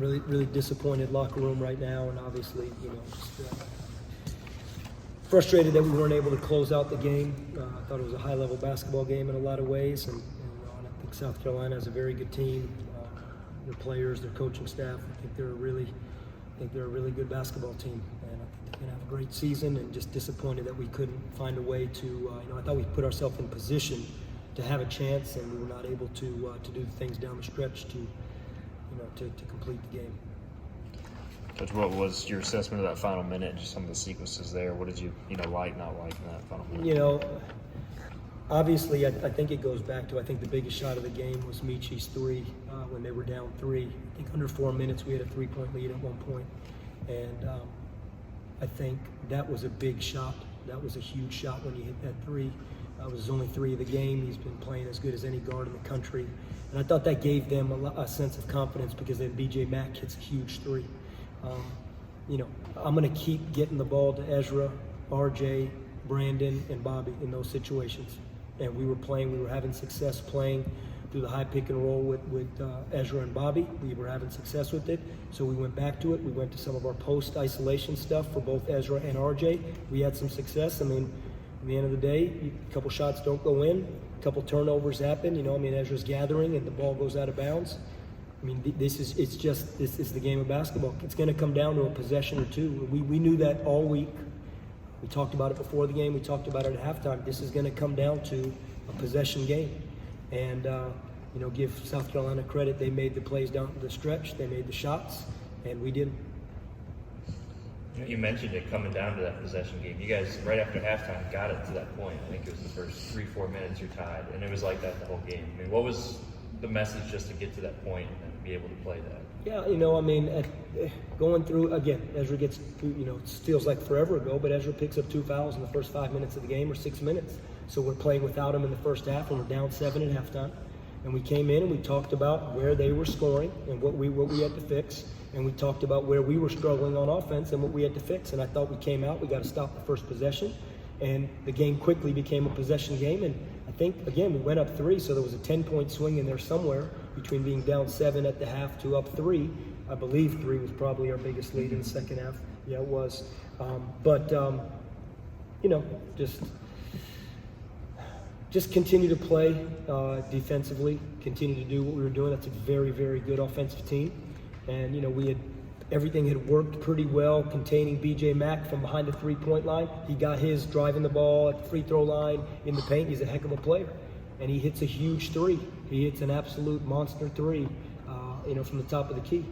Really disappointed locker room right now, and obviously, just, frustrated that we weren't able to close out the game. I thought it was a high-level basketball game in a lot of ways, and I think South Carolina has a very good team. Their players, their coaching staff. I think they're a really good basketball team, and I think they're going to have a great season. And just disappointed that we couldn't find a way to. I thought we put ourselves in position to have a chance, and we were not able to do the things down the stretch to complete the game. Coach, what was your assessment of that final minute and just some of the sequences there? What did you like, not like in that final minute? Obviously, I think it goes back to, I think the biggest shot of the game was Michi's three when they were down 3. I think under 4 minutes we had a 3-point lead at one point. And I think that was a big shot. That was a huge shot when he hit that 3. It was only 3 of the game. He's been playing as good as any guard in the country. And I thought that gave them a sense of confidence, because then B.J. Mack hits a huge 3. I'm going to keep getting the ball to Ezra, R.J., Brandon, and Bobby in those situations. And we were having success playing through the high pick and roll with Ezra and Bobby. We were having success with it, so we went back to it. We went to some of our post-isolation stuff for both Ezra and R.J. We had some success. I mean, at the end of the day, a couple shots don't go in, a couple turnovers happen. Ezra's gathering and the ball goes out of bounds. This is the game of basketball. It's going to come down to a possession or two. We knew that all week. We talked about it before the game. We talked about it at halftime. This is going to come down to a possession game. And, give South Carolina credit. They made the plays down the stretch. They made the shots, and we didn't. You mentioned it coming down to that possession game. You guys, right after halftime, got it to that point. I think it was the first 3-4 minutes you're tied, and it was like that the whole game. What was the message just to get to that point and be able to play that? Yeah, going through, again, Ezra gets, it feels like forever ago, but Ezra picks up 2 fouls in the first 5 minutes of the game, or 6 minutes. So we're playing without him in the first half, and we're down 7 at halftime. And we came in and we talked about where they were scoring and what we had to fix. And we talked about where we were struggling on offense and what we had to fix. And I thought we came out, we got to stop the first possession. And the game quickly became a possession game. And I think, again, we went up 3, so there was a 10-point swing in there somewhere between being down 7 at the half to up 3. I believe 3 was probably our biggest lead in the second half. Yeah, it was. Just continue to play defensively, continue to do what we were doing. That's a very, very good offensive team. And, everything had worked pretty well containing B.J. Mack from behind the 3-point line. He got his driving the ball at the free throw line in the paint. He's a heck of a player. And he hits a huge 3. He hits an absolute monster 3, from the top of the key.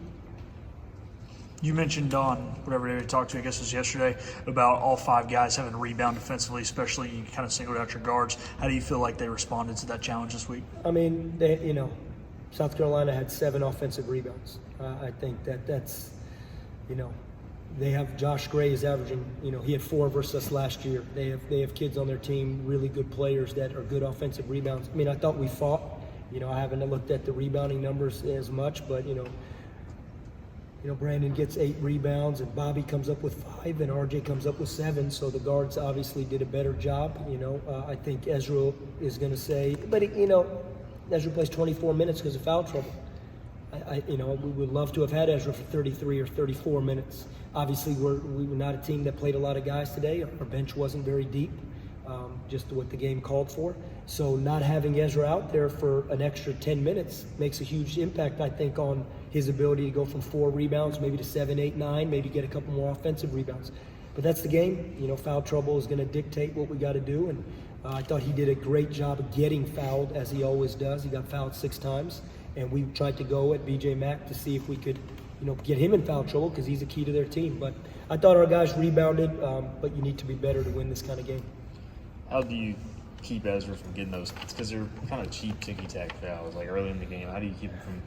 You mentioned on whatever day we talked to, I guess it was yesterday, about all 5 guys having to rebound defensively, especially you kind of singled out your guards. How do you feel like they responded to that challenge this week? South Carolina had 7 offensive rebounds. I think that's, they have Josh Gray is averaging, he had 4 versus us last year. They have kids on their team, really good players that are good offensive rebounds. I thought we fought. I haven't looked at the rebounding numbers as much, but, Brandon gets 8 rebounds, and Bobby comes up with 5, and RJ comes up with 7. So the guards obviously did a better job. I think Ezra is going to say, but Ezra plays 24 minutes because of foul trouble. We would love to have had Ezra for 33 or 34 minutes. Obviously, we were not a team that played a lot of guys today. Our bench wasn't very deep, just what the game called for. So not having Ezra out there for an extra 10 minutes makes a huge impact, I think, on his ability to go from 4 rebounds, maybe to 7, 8, 9, maybe get a couple more offensive rebounds. But that's the game. Foul trouble is going to dictate what we got to do. And I thought he did a great job of getting fouled, as he always does. He got fouled 6 times. And we tried to go at B.J. Mack to see if we could, get him in foul trouble, because he's a key to their team. But I thought our guys rebounded, but you need to be better to win this kind of game. How do you keep Ezra from getting those? Because they're kind of cheap ticky-tack fouls, like early in the game. How do you keep him from,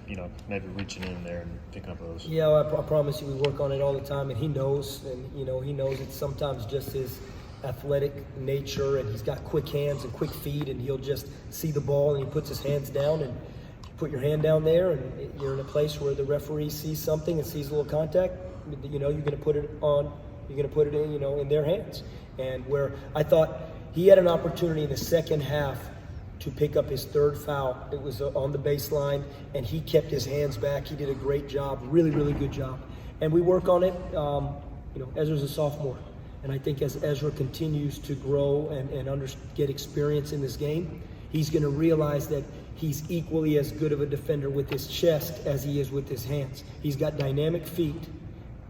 maybe reaching in there and picking up those? Yeah, I promise you we work on it all the time, and he knows. And, he knows it's sometimes just his athletic nature, and he's got quick hands and quick feet, and he'll just see the ball, and he puts his hands down, and you put your hand down there, and you're in a place where the referee sees something and sees a little contact. You're going to put it on. You're going to put it in, in their hands. And where I thought he had an opportunity in the second half to pick up his third foul. It was on the baseline, and he kept his hands back. He did a great job, really, really good job. And we work on it. Ezra's a sophomore, and I think as Ezra continues to grow and get experience in this game, he's going to realize that he's equally as good of a defender with his chest as he is with his hands. He's got dynamic feet,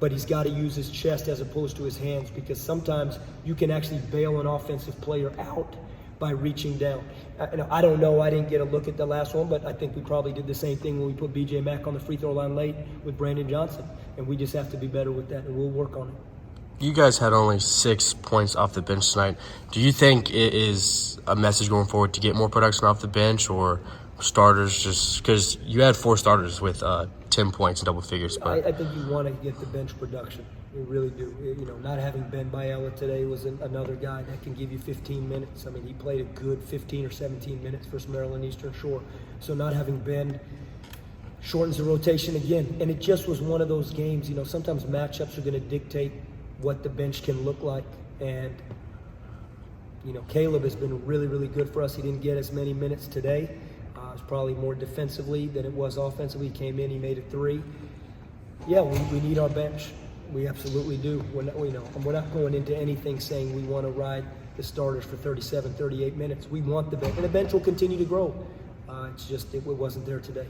but he's got to use his chest as opposed to his hands, because sometimes you can actually bail an offensive player out by reaching down. I don't know, I didn't get a look at the last one, but I think we probably did the same thing when we put BJ Mack on the free throw line late with Brandon Johnson, and we just have to be better with that, and we'll work on it. You guys had only 6 points off the bench tonight. Do you think it is a message going forward to get more production off the bench, or starters, just because you had 4 starters with 10 points in double figures? But I think you want to get the bench production. You really do. Not having Ben Biella today was another guy that can give you 15 minutes. I mean, he played a good 15 or 17 minutes versus Maryland Eastern Shore. So not having Ben shortens the rotation again. And it just was one of those games, sometimes matchups are going to dictate what the bench can look like. And, Caleb has been really, really good for us. He didn't get as many minutes today. It was probably more defensively than it was offensively. He came in, he made a 3. Yeah, we need our bench. We absolutely do. We're not going into anything saying we want to ride the starters for 37, 38 minutes. We want the bench, and the bench will continue to grow. It's just it wasn't there today.